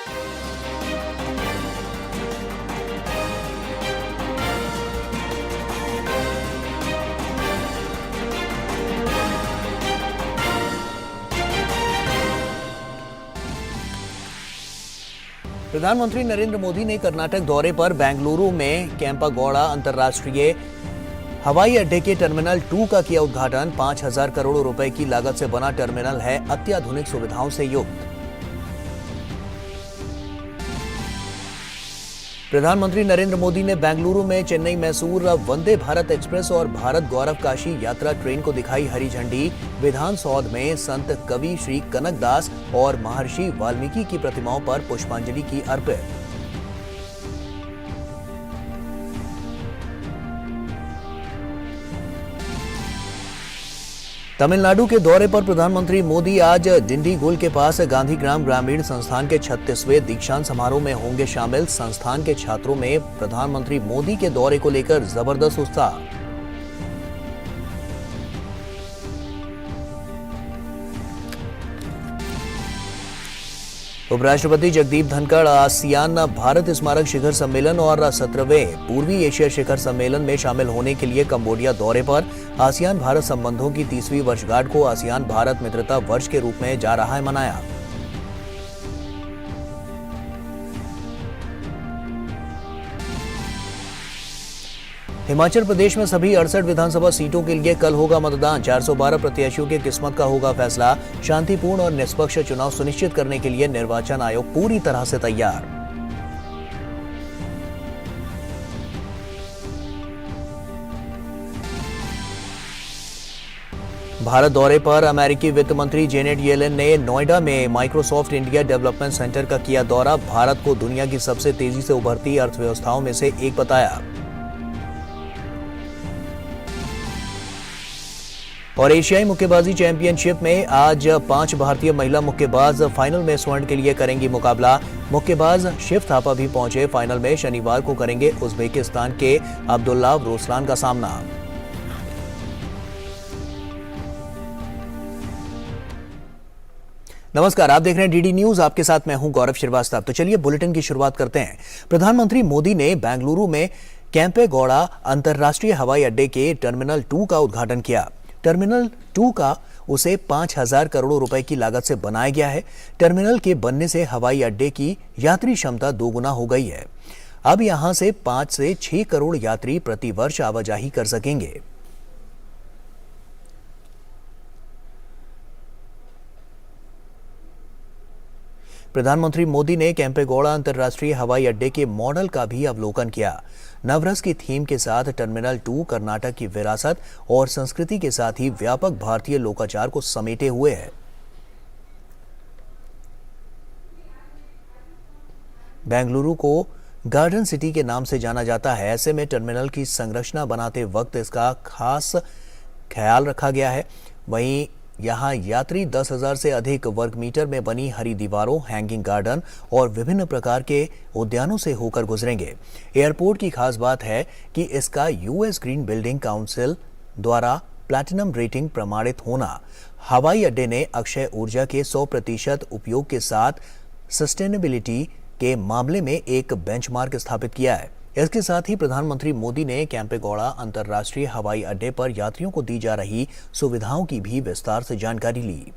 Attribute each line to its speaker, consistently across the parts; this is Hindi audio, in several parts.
Speaker 1: प्रधानमंत्री नरेंद्र मोदी ने कर्नाटक दौरे पर बेंगलुरु में केंपेगौड़ा अंतर्राष्ट्रीय हवाई अड्डे के टर्मिनल 2 का किया उद्घाटन। 5,000 करोड़ रुपए की लागत से बना टर्मिनल है अत्याधुनिक सुविधाओं से युक्त। प्रधानमंत्री नरेंद्र मोदी ने बेंगलुरु में चेन्नई मैसूर वंदे भारत एक्सप्रेस और भारत गौरव काशी यात्रा ट्रेन को दिखाई हरी झंडी। विधान सौध में संत कवि श्री कनकदास और महर्षि वाल्मीकि की प्रतिमाओं पर पुष्पांजलि की अर्पित। तमिलनाडु के दौरे पर प्रधानमंत्री मोदी आज डिंडीगुल के पास गांधीग्राम ग्रामीण संस्थान के 36वें दीक्षांत समारोह में होंगे शामिल। संस्थान के छात्रों में प्रधानमंत्री मोदी के दौरे को लेकर जबरदस्त उत्साह। उपराष्ट्रपति जगदीप धनखड़ आसियान भारत स्मारक शिखर सम्मेलन और 17वें पूर्वी एशिया शिखर सम्मेलन में शामिल होने के लिए कंबोडिया दौरे पर। आसियान भारत संबंधों की 30वीं वर्षगांठ को आसियान भारत मित्रता वर्ष के रूप में जा रहा है मनाया। हिमाचल प्रदेश में सभी 68 विधानसभा सीटों के लिए कल होगा मतदान। 412 प्रत्याशियों की किस्मत का होगा फैसला। शांतिपूर्ण और निष्पक्ष चुनाव सुनिश्चित करने के लिए निर्वाचन आयोग पूरी तरह से तैयार। भारत दौरे पर अमेरिकी वित्त मंत्री जेनेट येलेन ने नोएडा में माइक्रोसॉफ्ट इंडिया डेवलपमेंट सेंटर का किया दौरा। भारत को दुनिया की सबसे तेजी से उभरती अर्थव्यवस्थाओं में से एक बताया। और एशियाई मुक्केबाजी चैंपियनशिप में आज 5 भारतीय महिला मुक्केबाज फाइनल में स्वर्ण के लिए करेंगी मुकाबला। मुक्केबाज शिव थापा भी पहुंचे फाइनल में। शनिवार को करेंगे उज्बेकिस्तान के अब्दुल्ला रोसलान का सामना। नमस्कार, आप देख रहे हैं डीडी न्यूज। आपके साथ मैं हूं गौरव श्रीवास्तव। तो चलिए बुलेटिन की शुरुआत करते हैं। प्रधानमंत्री मोदी ने बेंगलुरु में केंपेगौड़ा अंतर्राष्ट्रीय हवाई अड्डे के टर्मिनल 2 का उद्घाटन किया। टर्मिनल 2 का उसे 5,000 करोड़ रुपए की लागत से बनाया गया है। टर्मिनल के बनने से हवाई अड्डे की यात्री क्षमता 2 गुना हो गई है। अब यहां से 5 से 6 करोड़ यात्री प्रति वर्ष आवाजाही कर सकेंगे। प्रधानमंत्री मोदी ने केंपेगौड़ा अंतर्राष्ट्रीय हवाई अड्डे के मॉडल का भी अवलोकन किया। नवरस की थीम के साथ टर्मिनल 2 कर्नाटक की विरासत और संस्कृति के साथ ही व्यापक भारतीय लोकाचार को समेटे हुए है। बेंगलुरु को गार्डन सिटी के नाम से जाना जाता है। ऐसे में टर्मिनल की संरचना बनाते वक्त इसका खास ख्याल रखा गया है। वहीं यहां यात्री 10,000 से अधिक वर्ग मीटर में बनी हरी दीवारों, हैंगिंग गार्डन और विभिन्न प्रकार के उद्यानों से होकर गुजरेंगे। एयरपोर्ट की खास बात है कि इसका यूएस ग्रीन बिल्डिंग काउंसिल द्वारा प्लैटिनम रेटिंग प्रमाणित होना हवाई अड्डे ने अक्षय ऊर्जा के 100% उपयोग के साथ सस्टेनेबिलिटी के मामले में एक बेंचमार्क स्थापित किया है। इसके साथ ही प्रधानमंत्री मोदी ने केंपेगौड़ा अंतर्राष्ट्रीय हवाई अड्डे पर यात्रियों को दी जा रही सुविधाओं की भी विस्तार से जानकारी ली।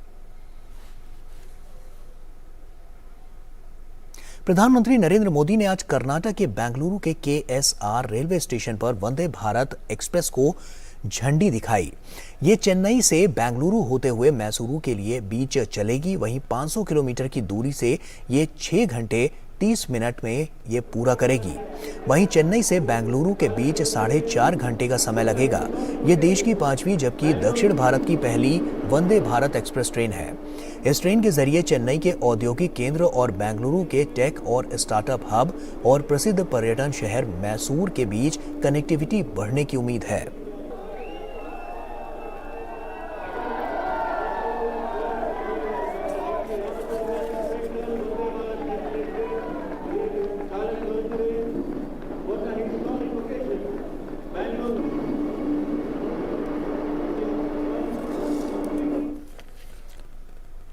Speaker 1: प्रधानमंत्री नरेंद्र मोदी ने आज कर्नाटक के बेंगलुरु के केएसआर रेलवे स्टेशन पर वंदे भारत एक्सप्रेस को झंडी दिखाई। ये चेन्नई से बेंगलुरु होते हुए मैसूरू के लिए बीच चलेगी। वहीं 500 किलोमीटर की दूरी से ये 6 घंटे 30 मिनट में ये पूरा करेगी। वहीं चेन्नई से बेंगलुरु के बीच 4.5 घंटे का समय लगेगा। ये देश की 5वीं जबकि दक्षिण भारत की पहली वंदे भारत एक्सप्रेस ट्रेन है। इस ट्रेन के जरिए चेन्नई के औद्योगिक केंद्र और बेंगलुरु के टेक और स्टार्टअप हब और प्रसिद्ध पर्यटन शहर मैसूर के बीच कनेक्टिविटी बढ़ने की उम्मीद है।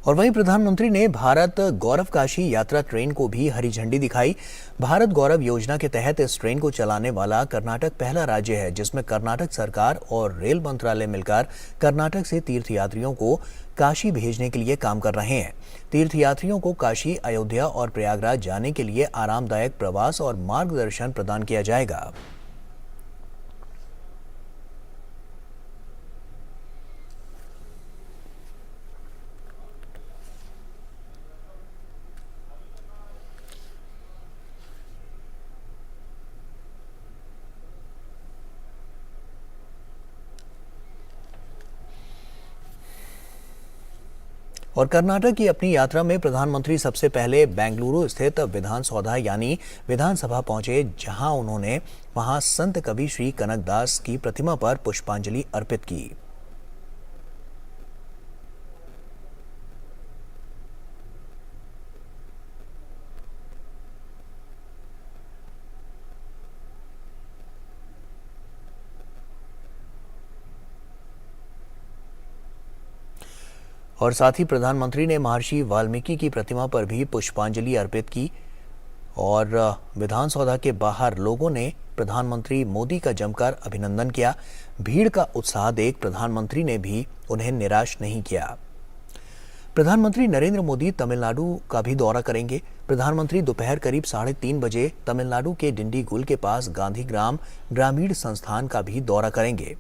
Speaker 1: और वहीं प्रधानमंत्री ने भारत गौरव काशी यात्रा ट्रेन को भी हरी झंडी दिखाई। भारत गौरव योजना के तहत इस ट्रेन को चलाने वाला कर्नाटक पहला राज्य है जिसमें कर्नाटक सरकार और रेल मंत्रालय मिलकर कर्नाटक से तीर्थयात्रियों को काशी भेजने के लिए काम कर रहे हैं। तीर्थयात्रियों को काशी, अयोध्या और प्रयागराज जाने के लिए आरामदायक प्रवास और मार्गदर्शन प्रदान किया जाएगा। और कर्नाटक की अपनी यात्रा में प्रधानमंत्री सबसे पहले बेंगलुरु स्थित विधानसौधा यानी विधानसभा पहुंचे, जहां उन्होंने वहां संत कवि श्री कनकदास की प्रतिमा पर पुष्पांजलि अर्पित की। और साथ ही प्रधानमंत्री ने महर्षि वाल्मीकि की प्रतिमा पर भी पुष्पांजलि अर्पित की और विधानसौधा के बाहर लोगों ने प्रधानमंत्री मोदी का जमकर अभिनंदन किया। भीड़ का उत्साह देख प्रधानमंत्री ने भी उन्हें निराश नहीं किया। प्रधानमंत्री नरेंद्र मोदी तमिलनाडु का भी दौरा करेंगे। प्रधानमंत्री दोपहर करीब 3:30 बजे तमिलनाडु के डिंडीगुल के पास गांधीग्राम ग्रामीण संस्थान का भी दौरा करेंगे।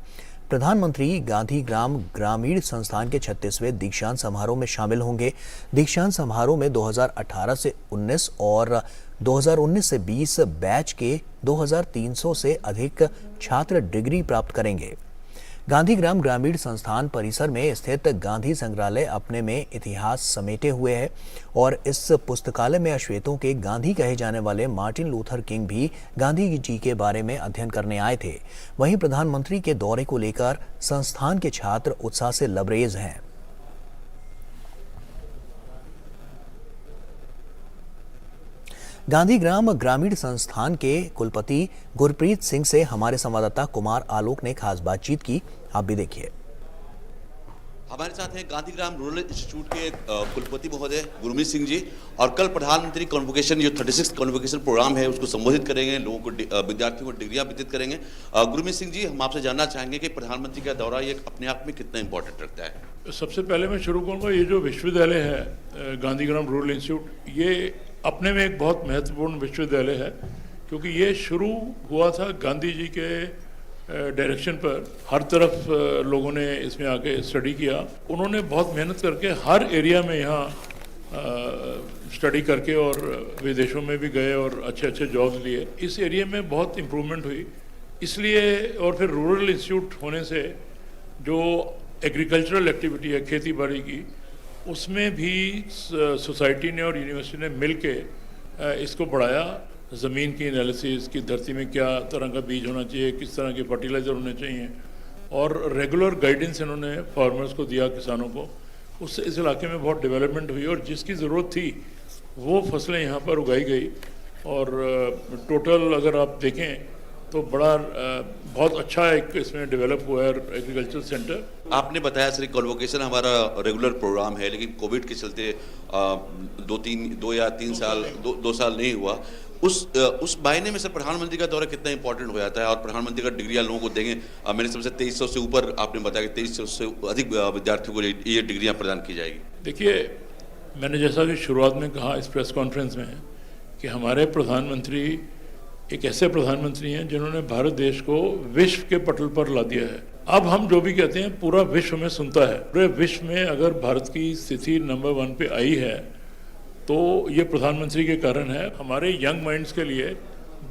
Speaker 1: प्रधानमंत्री गांधीग्राम ग्रामीण संस्थान के 36वें दीक्षांत समारोह में शामिल होंगे। दीक्षांत समारोह में 2018 से 19 और 2019 से 20 बैच के 2300 से अधिक छात्र डिग्री प्राप्त करेंगे। गांधीग्राम ग्रामीण संस्थान परिसर में स्थित गांधी संग्रहालय अपने में इतिहास समेटे हुए है और इस पुस्तकालय में अश्वेतों के गांधी कहे जाने वाले मार्टिन लूथर किंग भी गांधी जी के बारे में अध्ययन करने आए थे। वहीं प्रधानमंत्री के दौरे को लेकर संस्थान के छात्र उत्साह से लबरेज हैं। गांधीग्राम ग्रामीण संस्थान के कुलपति गुरप्रीत सिंह से हमारे संवाददाता कुमार आलोक ने खास बातचीत की। आप भी देखिए।
Speaker 2: हमारे साथ हैं गांधीग्राम रूरल इंस्टीट्यूट के कुलपति महोदय गुरमीत सिंह जी, और कल प्रधानमंत्री कॉन्वोकेशन जो 36 कॉन्वोकेशन प्रोग्राम है उसको संबोधित करेंगे, लोगों को विद्यार्थियों को डिग्रियां वितरित करेंगे। गुरमीत सिंह जी, हम आपसे जानना चाहेंगे कि प्रधानमंत्री का दौरा ये अपने आप में कितना इंपॉर्टेंट रखता है।
Speaker 3: सबसे पहले मैं शुरू करूँगा, ये जो विश्वविद्यालय है गांधीग्राम रूरल इंस्टीट्यूट, ये अपने में एक बहुत महत्वपूर्ण विश्वविद्यालय है, क्योंकि ये शुरू हुआ था गांधी जी के डायरेक्शन पर। हर तरफ लोगों ने इसमें आके स्टडी किया। उन्होंने बहुत मेहनत करके हर एरिया में यहाँ स्टडी करके और विदेशों में भी गए और अच्छे अच्छे जॉब्स लिए। इस एरिया में बहुत इम्प्रूवमेंट हुई, इसलिए। और फिर रूरल इंस्टीट्यूट होने से जो एग्रीकल्चरल एक्टिविटी है, खेती बाड़ी की, उसमें भी सोसाइटी ने और यूनिवर्सिटी ने मिल के इसको बढ़ाया। ज़मीन की एनालिसिस की, धरती में क्या तरह का बीज होना चाहिए, किस तरह के फर्टिलाइज़र होने चाहिए, और रेगुलर गाइडेंस इन्होंने फार्मर्स को दिया, किसानों को। उससे इस इलाके में बहुत डेवलपमेंट हुई और जिसकी ज़रूरत थी वो फसलें यहाँ पर उगाई गई। और टोटल अगर आप देखें तो बड़ा बहुत अच्छा एक इसमें डेवलप हुआ है एग्रीकल्चर सेंटर।
Speaker 2: आपने बताया सर कॉन्वोकेशन हमारा रेगुलर प्रोग्राम है, लेकिन कोविड के चलते 2 साल नहीं हुआ। उस मायने में सर प्रधानमंत्री का दौरा कितना इंपॉर्टेंट हो जाता है, और प्रधानमंत्री का डिग्रियां लोगों को देंगे। मेरे समझ से 2300 से ऊपर आपने बताया कि 2300 से अधिक विद्यार्थियों को ये डिग्रियां प्रदान की जाएगी।
Speaker 3: देखिए, मैंने जैसा कि शुरुआत में कहा इस प्रेस कॉन्फ्रेंस में कि हमारे प्रधानमंत्री एक ऐसे प्रधानमंत्री हैं जिन्होंने भारत देश को विश्व के पटल पर ला दिया है। अब हम जो भी कहते हैं पूरा विश्व में सुनता है। पूरे विश्व में अगर भारत की स्थिति नंबर 1 पे आई है तो ये प्रधानमंत्री के कारण है। हमारे यंग माइंड्स के लिए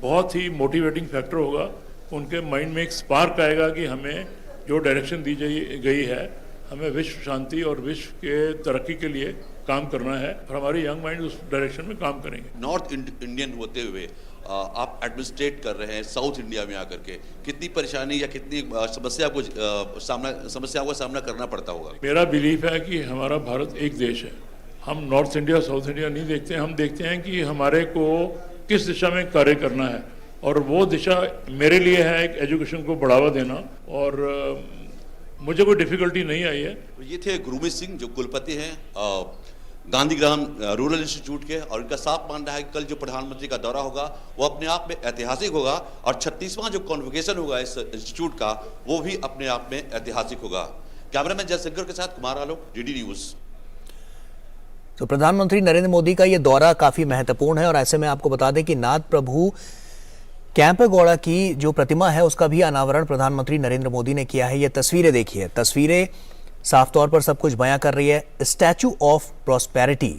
Speaker 3: बहुत ही मोटिवेटिंग फैक्टर होगा। उनके माइंड में एक स्पार्क आएगा कि हमें जो डायरेक्शन दी गई है, हमें विश्व शांति और विश्व के तरक्की के लिए काम करना है, और हमारे यंग माइंड उस डायरेक्शन में काम करेंगे।
Speaker 2: नॉर्थ इंडियन होते हुए आप एडमिनिस्ट्रेट कर रहे हैं साउथ इंडिया में आकर के, कितनी परेशानी या कितनी समस्याओं का सामना करना पड़ता होगा?
Speaker 3: मेरा बिलीफ है कि हमारा भारत एक देश है। हम नॉर्थ इंडिया साउथ इंडिया नहीं देखते हैं, हम देखते हैं कि हमारे को किस दिशा में कार्य करना है, और वो दिशा मेरे लिए है एक एजुकेशन को बढ़ावा देना और मुझे कोई डिफिकल्टी नहीं आई है।
Speaker 2: ये थे गुरमीत सिंह जो कुलपति हैं गांधीग्राम रूरल इंस्टीट्यूट के, और इनका साफ मानना है कि कल जो प्रधानमंत्री का दौरा होगा वो अपने आप में ऐतिहासिक होगा, और 36वां जो कॉन्वोकेशन होगा इस इंस्टीट्यूट का वो भी अपने आप में ऐतिहासिक होगा। कैमरामैन जयशंकर के साथ कुमार आलोक, डीडी न्यूज।
Speaker 1: तो प्रधानमंत्री नरेंद्र मोदी का ये दौरा काफी महत्वपूर्ण है और ऐसे में आपको बता दें कि नाथ प्रभु कैंपेगौड़ा की जो प्रतिमा है उसका भी अनावरण प्रधानमंत्री नरेंद्र मोदी ने किया है। ये तस्वीरें देखिए, तस्वीरें साफ तौर पर सब कुछ बयां कर रही है। स्टैचू ऑफ प्रॉस्पेरिटी,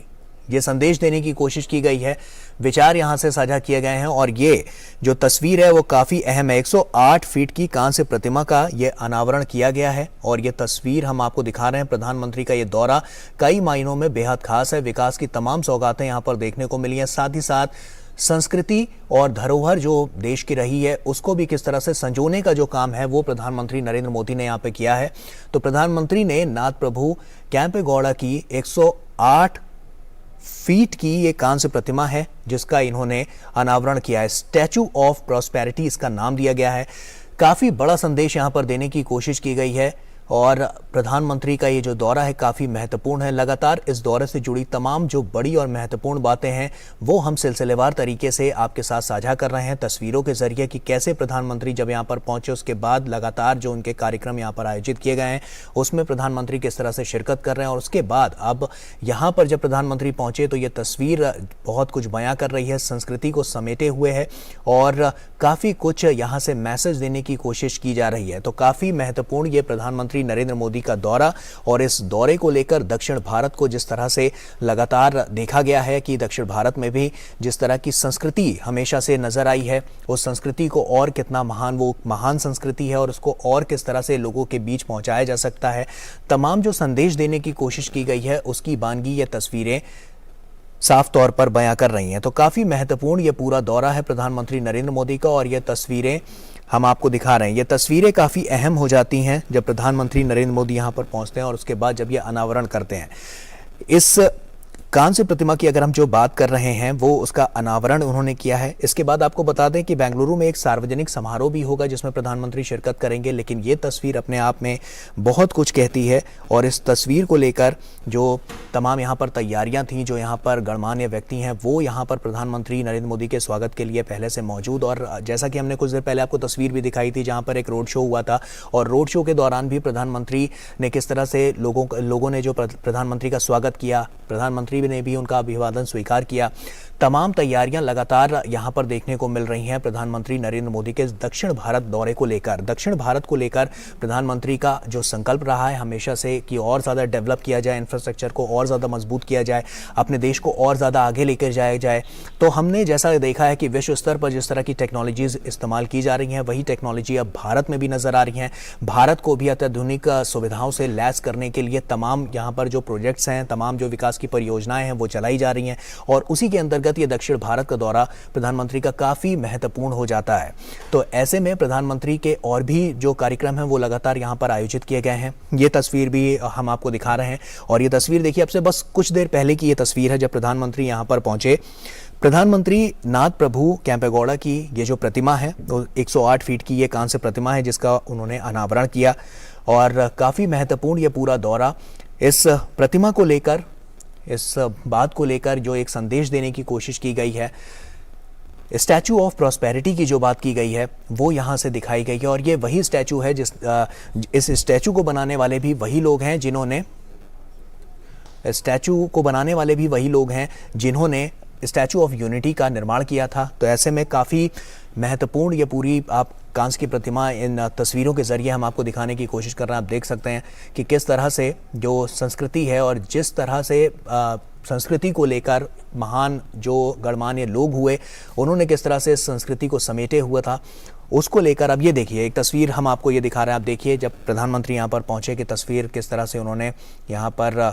Speaker 1: ये संदेश देने की कोशिश की गई है, विचार यहां से साझा किए गए हैं और ये जो तस्वीर है वो काफी अहम है। 108 फीट की कांस्य प्रतिमा का ये अनावरण किया गया है और ये तस्वीर हम आपको दिखा रहे हैं। प्रधानमंत्री का ये दौरा कई मायनों में बेहद खास है। विकास की तमाम सौगातें यहां पर देखने को मिली हैं, साथ ही साथ संस्कृति और धरोहर जो देश की रही है उसको भी किस तरह से संजोने का जो काम है वो प्रधानमंत्री नरेंद्र मोदी ने यहाँ पे किया है। तो प्रधानमंत्री ने नाथ प्रभु कैंपेगौड़ा की 108 फीट की ये कांस्य प्रतिमा है जिसका इन्होंने अनावरण किया है। स्टैचू ऑफ प्रॉस्पेरिटी इसका नाम दिया गया है। काफी बड़ा संदेश यहाँ पर देने की कोशिश की गई है और प्रधानमंत्री का ये जो दौरा है काफ़ी महत्वपूर्ण है। लगातार इस दौरे से जुड़ी तमाम जो बड़ी और महत्वपूर्ण बातें हैं वो हम सिलसिलेवार तरीके से आपके साथ साझा कर रहे हैं तस्वीरों के जरिए कि कैसे प्रधानमंत्री जब यहाँ पर पहुंचे उसके बाद लगातार जो उनके कार्यक्रम यहाँ पर आयोजित किए गए हैं उसमें प्रधानमंत्री किस तरह से शिरकत कर रहे हैं और उसके बाद अब यहाँ पर जब प्रधानमंत्री पहुंचे तो ये तस्वीर बहुत कुछ बयां कर रही है, संस्कृति को समेटे हुए है और काफ़ी कुछ यहाँ से मैसेज देने की कोशिश की जा रही है। तो काफ़ी महत्वपूर्ण ये प्रधानमंत्री नरेंद्र मोदी का दौरा और इस दौरे को लेकर दक्षिण भारत को जिस तरह से लगातार देखा गया है कि दक्षिण भारत में भी जिस तरह की संस्कृति हमेशा से नजर आई है उस संस्कृति को और कितना महान संस्कृति है और उसको और किस तरह से लोगों के बीच पहुंचाया जा सकता है, तमाम जो संदेश देने की कोशिश की गई है उसकी बानगी ये तस्वीरें साफ तौर पर बयां कर रही हैं। तो काफ़ी महत्वपूर्ण ये पूरा दौरा है प्रधानमंत्री नरेंद्र मोदी का और ये तस्वीरें हम आपको दिखा रहे हैं। ये तस्वीरें काफ़ी अहम हो जाती हैं जब प्रधानमंत्री नरेंद्र मोदी यहाँ पर पहुँचते हैं और उसके बाद जब ये अनावरण करते हैं। इस कांस्य प्रतिमा की अगर हम जो बात कर रहे हैं वो उसका अनावरण उन्होंने किया है। इसके बाद आपको बता दें कि बेंगलुरु में एक सार्वजनिक समारोह भी होगा जिसमें प्रधानमंत्री शिरकत करेंगे, लेकिन ये तस्वीर अपने आप में बहुत कुछ कहती है और इस तस्वीर को लेकर जो तमाम यहाँ पर तैयारियां थीं, जो यहाँ पर गणमान्य व्यक्ति हैं वो यहाँ पर प्रधानमंत्री नरेंद्र मोदी के स्वागत के लिए पहले से मौजूद, और जैसा कि हमने कुछ देर पहले आपको तस्वीर भी दिखाई थी जहाँ पर एक रोड शो हुआ था और रोड शो के दौरान भी प्रधानमंत्री ने किस तरह से लोगों ने जो प्रधानमंत्री का स्वागत किया, प्रधानमंत्री ने भी उनका अभिवादन स्वीकार किया। तमाम तैयारियां लगातार यहां पर देखने को मिल रही हैं प्रधानमंत्री नरेंद्र मोदी के दक्षिण भारत दौरे को लेकर। दक्षिण भारत को लेकर प्रधानमंत्री का जो संकल्प रहा है हमेशा से कि और ज़्यादा डेवलप किया जाए, इंफ्रास्ट्रक्चर को और ज़्यादा मजबूत किया जाए, अपने देश को और ज़्यादा आगे लेकर जाया जाए। तो हमने जैसा देखा है कि विश्व स्तर पर जिस तरह की टेक्नोलॉजीज़ इस्तेमाल की जा रही हैं वही टेक्नोलॉजी अब भारत में भी नज़र आ रही हैं। भारत को भी अत्याधुनिक सुविधाओं से लैस करने के लिए तमाम यहाँ पर जो प्रोजेक्ट्स हैं, तमाम जो विकास की परियोजनाएं हैं वो चलाई जा रही हैं और उसी के अंतर्गत ये दक्षिण भारत का दौरा प्रधानमंत्री का काफ़ी महत्वपूर्ण हो जाता है। तो ऐसे में प्रधानमंत्री के और भी जो कार्यक्रम हैं वो लगातार यहाँ पर आयोजित किए गए हैं। ये तस्वीर भी हम आपको दिखा रहे हैं और ये तस्वीर देखिए, अब से बस कुछ देर पहले की ये तस्वीर है जब प्रधानमंत्री यहाँ पर पहुंचे। प्रधानमंत्री नाथ प्रभु कैंपेगौड़ा की ये जो प्रतिमा है वो 108 फीट की ये कांस्य प्रतिमा है जिसका उन्होंने अनावरण किया और काफ़ी महत्वपूर्ण ये पूरा दौरा इस प्रतिमा को लेकर, इस बात को लेकर जो एक संदेश देने की कोशिश की गई है, स्टैचू ऑफ प्रॉस्पेरिटी की जो बात की गई है वो यहाँ से दिखाई गई है और ये वही स्टैचू है इस स्टैचू को बनाने वाले भी वही लोग हैं जिन्होंने स्टैचू ऑफ यूनिटी का निर्माण किया था। तो ऐसे में काफ़ी महत्वपूर्ण ये पूरी आप कांस्य की प्रतिमा इन तस्वीरों के ज़रिए हम आपको दिखाने की कोशिश कर रहे हैं। आप देख सकते हैं कि किस तरह से जो संस्कृति है और जिस तरह से संस्कृति को लेकर महान जो गणमान्य लोग हुए उन्होंने किस तरह से संस्कृति को समेटे हुआ था उसको लेकर। अब ये देखिए एक तस्वीर हम आपको ये दिखा रहे हैं। आप देखिए जब प्रधानमंत्री यहाँ पर पहुँचे कि तस्वीर किस तरह से उन्होंने यहाँ पर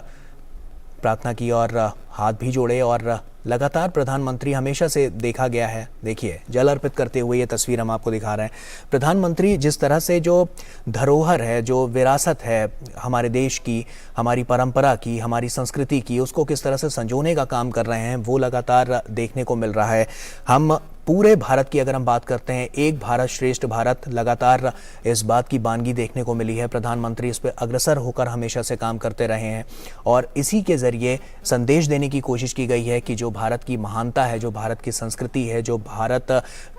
Speaker 1: प्रार्थना की और हाथ भी जोड़े और लगातार प्रधानमंत्री हमेशा से देखा गया है, देखिए जल अर्पित करते हुए ये तस्वीर हम आपको दिखा रहे हैं। प्रधानमंत्री जिस तरह से जो धरोहर है, जो विरासत है हमारे देश की, हमारी परंपरा की, हमारी संस्कृति की, उसको किस तरह से संजोने का काम कर रहे हैं वो लगातार देखने को मिल रहा है। हम पूरे भारत की अगर हम बात करते हैं, एक भारत श्रेष्ठ भारत, लगातार इस बात की बानगी देखने को मिली है। प्रधानमंत्री इस पर अग्रसर होकर हमेशा से काम करते रहे हैं और इसी के जरिए संदेश देने की कोशिश की गई है कि जो भारत की महानता है, जो भारत की संस्कृति है, जो भारत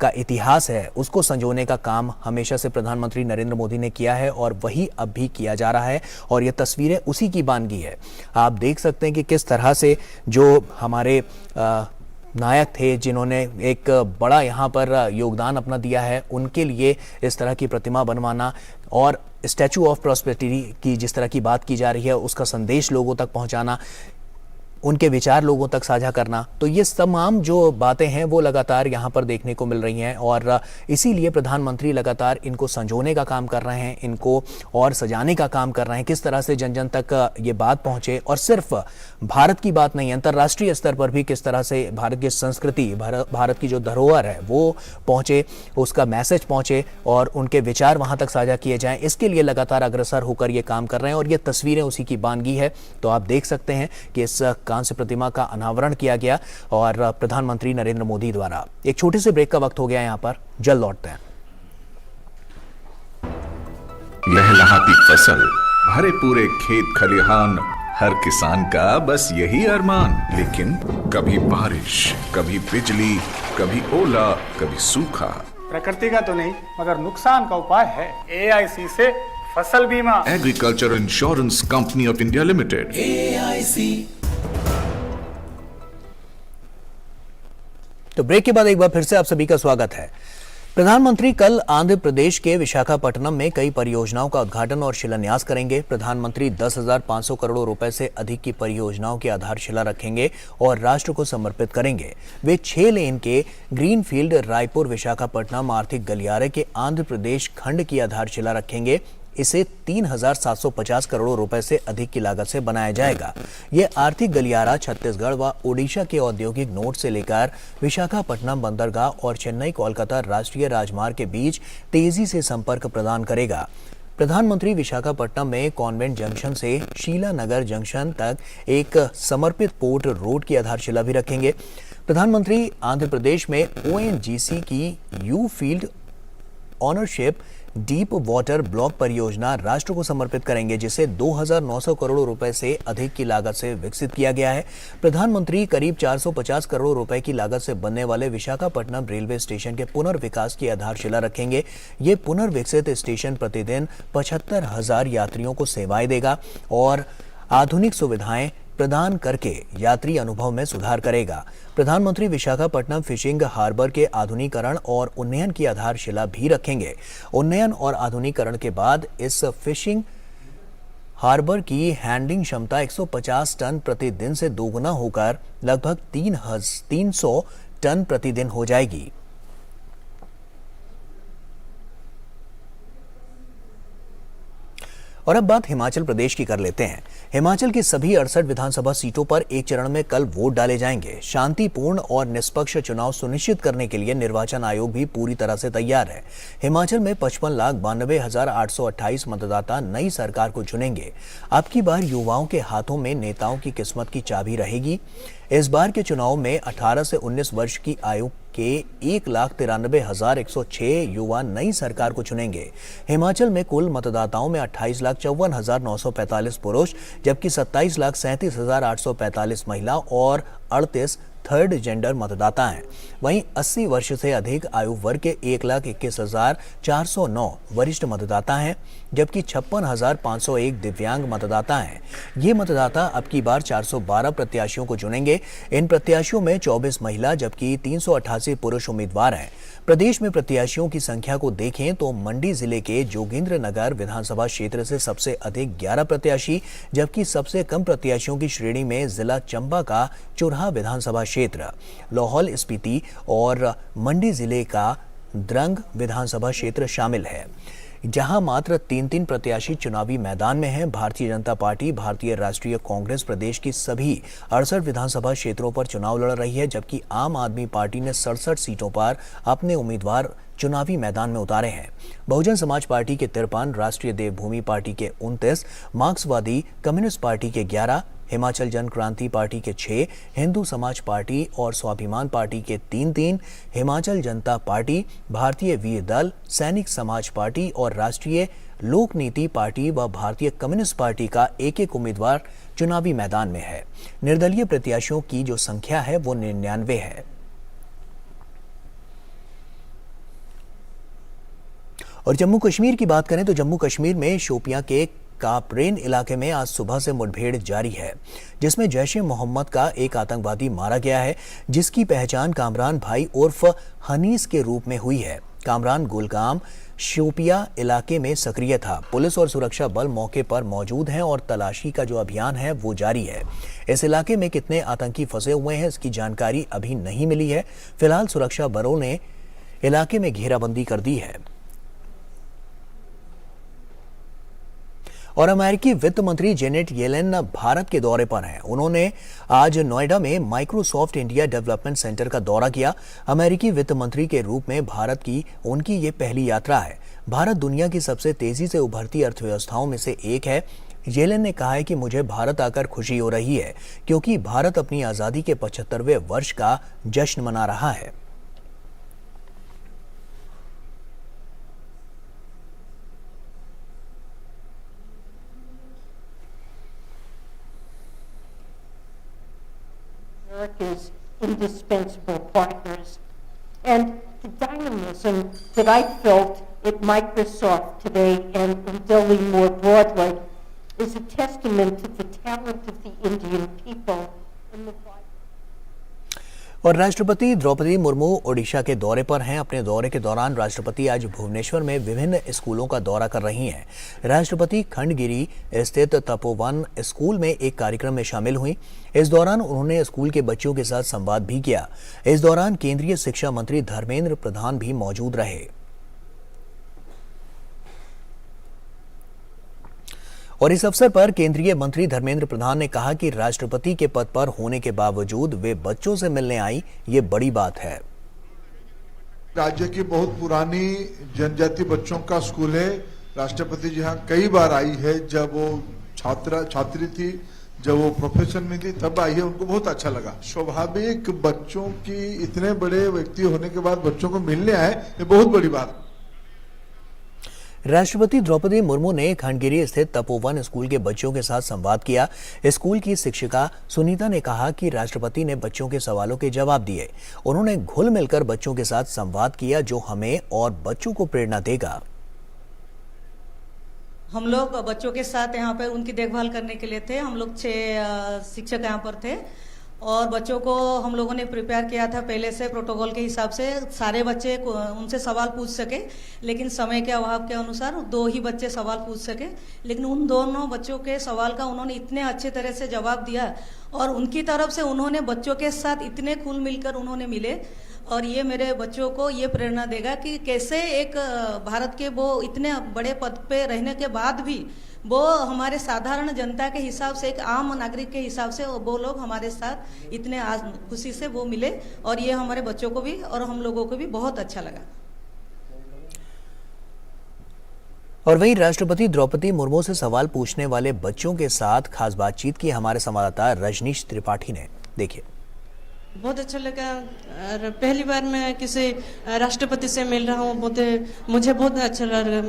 Speaker 1: का इतिहास है, उसको संजोने का काम हमेशा से प्रधानमंत्री नरेंद्र मोदी ने किया है और वही अब भी किया जा रहा है और ये तस्वीरें उसी की बानगी है। आप देख सकते हैं कि किस तरह से जो हमारे नायक थे, जिन्होंने एक बड़ा यहाँ पर योगदान अपना दिया है, उनके लिए इस तरह की प्रतिमा बनवाना और स्टैचू ऑफ प्रॉस्पेरिटी की जिस तरह की बात की जा रही है, उसका संदेश लोगों तक पहुँचाना, उनके विचार लोगों तक साझा करना, तो ये तमाम जो बातें हैं वो लगातार यहाँ पर देखने को मिल रही हैं और इसीलिए प्रधानमंत्री लगातार इनको संजोने का काम कर रहे हैं, इनको और सजाने का काम कर रहे हैं, किस तरह से जन जन तक ये बात पहुँचे और सिर्फ भारत की बात नहीं, अंतर्राष्ट्रीय स्तर पर भी किस तरह से भारत की संस्कृति, भारत की जो धरोहर है वो पहुँचे, उसका मैसेज पहुँचे और उनके विचार वहाँ तक साझा किए जाएँ। इसके लिए लगातार अग्रसर होकर ये काम कर रहे हैं और ये तस्वीरें उसी की बानगी है। तो आप देख सकते हैं कि इस कांस्य प्रतिमा का अनावरण किया गया और प्रधानमंत्री नरेंद्र मोदी द्वारा। एक छोटे से ब्रेक का वक्त हो गया यहाँ पर, जल्द लौटते हैं।
Speaker 4: लहलहाती फसल, भरे पूरे खेत खलिहान, हर किसान का बस यही अरमान। लेकिन कभी बारिश, कभी बिजली, कभी ओला, कभी सूखा।
Speaker 5: प्रकृति का तो नहीं मगर नुकसान का उपाय है AIC से फसल बीमा।
Speaker 4: Agriculture insurance company of India limited,
Speaker 1: AIC। तो ब्रेक के बाद एक बार फिर से आप सभी का स्वागत है। प्रधानमंत्री कल आंध्र प्रदेश के विशाखापट्टनम में कई परियोजनाओं का उद्घाटन और शिलान्यास करेंगे। प्रधानमंत्री 10,500 करोड़ रुपए से अधिक की परियोजनाओं की आधारशिला रखेंगे और राष्ट्र को समर्पित करेंगे। वे 6 लेन के ग्रीनफील्ड रायपुर विशाखापट्टनम आर्थिक गलियारे के आंध्र प्रदेश खंड की आधारशिला रखेंगे। इसे 3,750 करोड़ रुपए से अधिक की लागत से बनाया जाएगा। यह आर्थिक गलियारा छत्तीसगढ़ व ओडिशा के औद्योगिक नोड से लेकर विशाखापट्टनम बंदरगाह और चेन्नई कोलकाता राष्ट्रीय राजमार्ग के बीच तेजी से संपर्क प्रदान करेगा। प्रधानमंत्री विशाखापट्टनम में कॉन्वेंट जंक्शन से शीला नगर जंक्शन तक एक समर्पित पोर्ट रोड की आधारशिला भी रखेंगे। प्रधानमंत्री आंध्र प्रदेश में ONGC की you field ownership deep water block परियोजना राष्ट्र को समर्पित करेंगे, जिसे 2,900 करोड़ रुपए से अधिक की लागत से विकसित किया गया है। प्रधानमंत्री करीब 450 करोड़ रुपए की लागत से बनने वाले विशाखापट्टनम रेलवे स्टेशन के पुनर्विकास की आधारशिला रखेंगे। ये पुनर्विकसित स्टेशन प्रतिदिन 75,000 यात्रियों को सेवाएं देगा और आधुनिक सुविधाएं प्रदान करके यात्री अनुभव में सुधार करेगा। प्रधानमंत्री विशाखापट्टनम फिशिंग हार्बर के आधुनिकीकरण और उन्नयन की आधारशिला भी रखेंगे। उन्नयन और आधुनिकीकरण के बाद इस फिशिंग हार्बर की हैंडलिंग क्षमता 150 टन प्रतिदिन से दोगुना होकर लगभग 300 टन प्रतिदिन हो जाएगी। और अब बात हिमाचल प्रदेश की कर लेते हैं। हिमाचल की सभी 68 विधानसभा सीटों पर एक चरण में कल वोट डाले जाएंगे। शांतिपूर्ण और निष्पक्ष चुनाव सुनिश्चित करने के लिए निर्वाचन आयोग भी पूरी तरह से तैयार है। हिमाचल में 55,92,828 मतदाता नई सरकार को चुनेंगे। अब की बार युवाओं के हाथों में नेताओं की किस्मत की चाबी रहेगी। इस बार के चुनाव में 18 से 19 वर्ष की आयु के 1,93,106 युवा नई सरकार को चुनेंगे। हिमाचल में कुल मतदाताओं में 28,54,945 पुरुष, जबकि 27,37,845 महिला और 38 थर्ड जेंडर मतदाता हैं। वहीं 80 वर्ष से अधिक आयु वर्ग के 1,21,409 वरिष्ठ मतदाता हैं, जबकि 56,501 दिव्यांग मतदाता हैं। ये मतदाता अब की बार 412 प्रत्याशियों को चुनेंगे। इन प्रत्याशियों में 24 महिला जबकि 388 पुरुष उम्मीदवार हैं। प्रदेश में प्रत्याशियों की संख्या को देखें तो मंडी जिले के जोगिंद्रनगर विधानसभा क्षेत्र से सबसे अधिक 11 प्रत्याशी, जबकि सबसे कम प्रत्याशियों की श्रेणी में जिला चंबा का चुरहा विधानसभा क्षेत्र, लाहौल स्पीति और मंडी जिले का द्रंग विधानसभा क्षेत्र शामिल है, जहां मात्र 3-3 प्रत्याशी चुनावी मैदान में हैं। भारतीय जनता पार्टी, भारतीय राष्ट्रीय कांग्रेस प्रदेश की सभी 68 विधानसभा क्षेत्रों पर चुनाव लड़ रही है, जबकि आम आदमी पार्टी ने 67 सीटों पर अपने उम्मीदवार चुनावी मैदान में उतारे हैं। बहुजन समाज पार्टी के 53, राष्ट्रीय देवभूमि पार्टी के 29, मार्क्सवादी कम्युनिस्ट पार्टी के 11, हिमाचल जन क्रांति पार्टी के 6, हिंदू समाज पार्टी और स्वाभिमान पार्टी के 3-3, हिमाचल जनता पार्टी, भारतीय वीर दल, सैनिक समाज पार्टी और राष्ट्रीय लोक नीति पार्टी व भारतीय कम्युनिस्ट पार्टी का एक उम्मीदवार चुनावी मैदान में है। निर्दलीय प्रत्याशियों की जो संख्या है वो 99 है। और जम्मू कश्मीर की बात करें तो जम्मू कश्मीर में शोपियां के कापरेन इलाके में आज सुबह से मुठभेड़ जारी है, जिसमें जैश-ए-मोहम्मद का एक आतंकवादी मारा गया है, जिसकी पहचान कामरान भाई उर्फ हनीस के रूप में हुई है। कामरान गुलगाम शोपिया इलाके में सक्रिय था। पुलिस और सुरक्षा बल मौके पर मौजूद हैं और तलाशी का जो अभियान है वो जारी है। इस इलाके में कितने आतंकी फंसे हुए हैं इसकी जानकारी अभी नहीं मिली है। फिलहाल सुरक्षा बलों ने इलाके में घेराबंदी कर दी है। और अमेरिकी वित्त मंत्री जेनेट येलेन भारत के दौरे पर हैं। उन्होंने आज नोएडा में माइक्रोसॉफ्ट इंडिया डेवलपमेंट सेंटर का दौरा किया। अमेरिकी वित्त मंत्री के रूप में भारत की उनकी ये पहली यात्रा है। भारत दुनिया की सबसे तेजी से उभरती अर्थव्यवस्थाओं में से एक है। येलेन ने कहा है कि मुझे भारत आकर खुशी हो रही है, क्योंकि भारत अपनी आजादी के 75वें वर्ष का जश्न मना रहा है।
Speaker 6: America's indispensable partners, and the dynamism that I felt at Microsoft today and in Delhi more broadly is a testament to the talent of the Indian people and the
Speaker 1: और राष्ट्रपति द्रौपदी मुर्मू ओडिशा के दौरे पर हैं। अपने दौरे के दौरान राष्ट्रपति आज भुवनेश्वर में विभिन्न स्कूलों का दौरा कर रही हैं। राष्ट्रपति खंडगिरी स्थित तपोवन स्कूल में एक कार्यक्रम में शामिल हुई। इस दौरान उन्होंने स्कूल के बच्चों के साथ संवाद भी किया। इस दौरान केंद्रीय शिक्षा मंत्री धर्मेंद्र प्रधान भी मौजूद रहे। और इस अवसर पर केंद्रीय मंत्री धर्मेंद्र प्रधान ने कहा कि राष्ट्रपति के पद पर होने के बावजूद वे बच्चों से मिलने आई, ये बड़ी बात है।
Speaker 7: राज्य की बहुत पुरानी जनजाति बच्चों का स्कूल है। राष्ट्रपति जी यहाँ कई बार आई है, जब वो छात्री थी, जब वो प्रोफेशन में थी तब आई है, उनको बहुत अच्छा लगा। स्वाभाविक बच्चों की इतने बड़े व्यक्ति होने के बाद बच्चों को मिलने आए, ये बहुत बड़ी बात।
Speaker 1: राष्ट्रपति द्रौपदी मुर्मू ने खंडगिरी स्थित तपोवन स्कूल के बच्चों के साथ संवाद किया। स्कूल की शिक्षिका सुनीता ने कहा कि राष्ट्रपति ने बच्चों के सवालों के जवाब दिए। उन्होंने घुल मिलकर बच्चों के साथ संवाद किया, जो हमें और बच्चों को प्रेरणा देगा।
Speaker 8: हम लोग बच्चों के साथ यहाँ पर उनकी देखभाल करने के लिए थे। हम लोग 6 शिक्षक यहाँ पर थे और बच्चों को हम लोगों ने प्रिपेयर किया था पहले से प्रोटोकॉल के हिसाब से। सारे बच्चे उनसे सवाल पूछ सके, लेकिन समय के अभाव के अनुसार 2 ही बच्चे सवाल पूछ सके। लेकिन उन दोनों बच्चों के सवाल का उन्होंने इतने अच्छे तरह से जवाब दिया और उनकी तरफ से उन्होंने बच्चों के साथ इतने खुल मिलकर उन्होंने मिले। और ये मेरे बच्चों को ये प्रेरणा देगा कि कैसे एक भारत के वो इतने बड़े पद पे रहने के बाद भी वो हमारे साधारण जनता के हिसाब से, एक आम नागरिक के हिसाब से वो लोग हमारे साथ इतने खुशी से वो मिले। और ये हमारे बच्चों को भी और हम लोगों को भी बहुत अच्छा लगा।
Speaker 1: और वहीं राष्ट्रपति द्रौपदी मुर्मू से सवाल पूछने वाले बच्चों के साथ खास बातचीत की हमारे संवाददाता रजनीश त्रिपाठी ने। देखिए।
Speaker 9: बहुत अच्छा लगा और पहली बार मैं किसी राष्ट्रपति से मिल रहा हूँ। मुझे बहुत अच्छा लगा,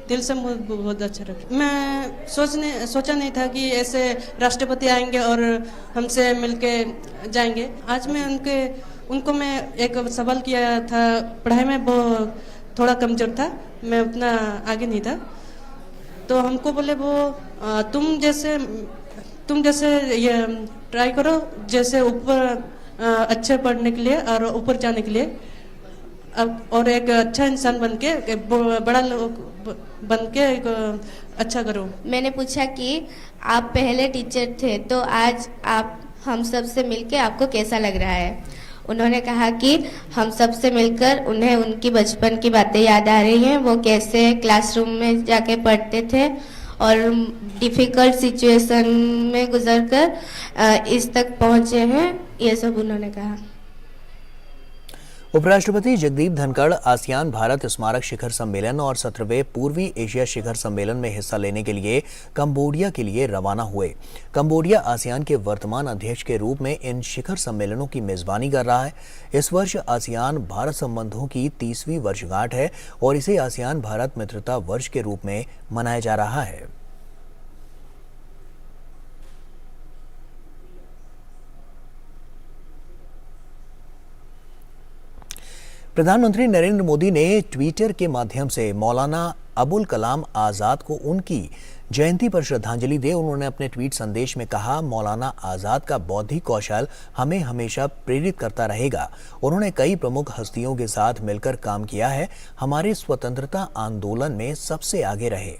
Speaker 9: दिल से बहुत अच्छा लगा। मैं सोचा नहीं था कि ऐसे राष्ट्रपति आएंगे और हमसे मिलके जाएंगे। आज मैं उनको मैं एक सवाल किया था। पढ़ाई में वो थोड़ा कमजोर था, मैं उतना आगे नहीं था, तो हमको बोले वो तुम जैसे ये ट्राई करो, जैसे ऊपर अच्छे पढ़ने के लिए और ऊपर जाने के लिए, और एक अच्छा इंसान बन के बड़ा लोग बन के अच्छा करो।
Speaker 10: मैंने पूछा कि आप पहले टीचर थे, तो आज आप हम सब से मिलके आपको कैसा लग रहा है? उन्होंने कहा कि हम सब से मिलकर उन्हें उनकी बचपन की बातें याद आ रही हैं, वो कैसे क्लासरूम में जाके पढ़ते थे और डिफ़िकल्ट सिचुएशन में गुजरकर इस तक पहुँचे हैं, ये सब उन्होंने कहा।
Speaker 1: उपराष्ट्रपति जगदीप धनखड़ आसियान भारत स्मारक शिखर सम्मेलन और 17वें पूर्वी एशिया शिखर सम्मेलन में हिस्सा लेने के लिए कंबोडिया के लिए रवाना हुए। कंबोडिया आसियान के वर्तमान अध्यक्ष के रूप में इन शिखर सम्मेलनों की मेजबानी कर रहा है। इस वर्ष आसियान भारत संबंधों की 30वीं वर्षगांठ है और इसे आसियान भारत मित्रता वर्ष के रूप में मनाया जा रहा है। प्रधानमंत्री नरेंद्र मोदी ने ट्विटर के माध्यम से मौलाना अबुल कलाम आज़ाद को उनकी जयंती पर श्रद्धांजलि दी। उन्होंने अपने ट्वीट संदेश में कहा, मौलाना आज़ाद का बौद्धिक कौशल हमें हमेशा प्रेरित करता रहेगा। उन्होंने कई प्रमुख हस्तियों के साथ मिलकर काम किया है, हमारे स्वतंत्रता आंदोलन में सबसे आगे रहे।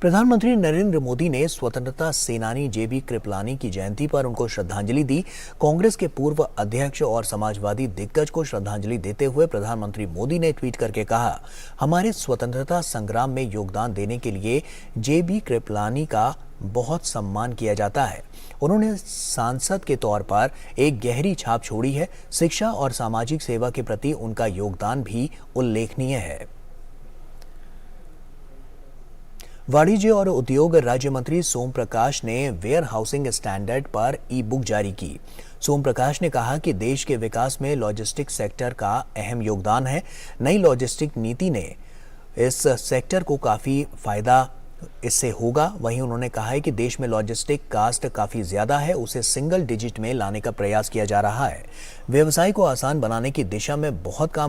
Speaker 1: प्रधानमंत्री नरेंद्र मोदी ने स्वतंत्रता सेनानी जेबी कृपलानी की जयंती पर उनको श्रद्धांजलि दी। कांग्रेस के पूर्व अध्यक्ष और समाजवादी दिग्गज को श्रद्धांजलि देते हुए प्रधानमंत्री मोदी ने ट्वीट करके कहा, हमारे स्वतंत्रता संग्राम में योगदान देने के लिए जेबी कृपलानी का बहुत सम्मान किया जाता है। उन्होंने सांसद के तौर पर एक गहरी छाप छोड़ी है। शिक्षा और सामाजिक सेवा के प्रति उनका योगदान भी उल्लेखनीय है। वाणिज्य और उद्योग राज्य मंत्री सोम प्रकाश ने वेयर हाउसिंग स्टैंडर्ड पर ई बुक जारी की। सोम प्रकाश ने कहा कि देश के विकास में लॉजिस्टिक सेक्टर का अहम योगदान है। नई लॉजिस्टिक नीति ने इस सेक्टर को काफ़ी फायदा इससे होगा। वहीं उन्होंने कहा है कि देश में लॉजिस्टिक कास्ट काफ़ी ज़्यादा है, उसे सिंगल डिजिट में लाने का प्रयास किया जा रहा है। व्यवसाय को आसान बनाने की दिशा में बहुत काम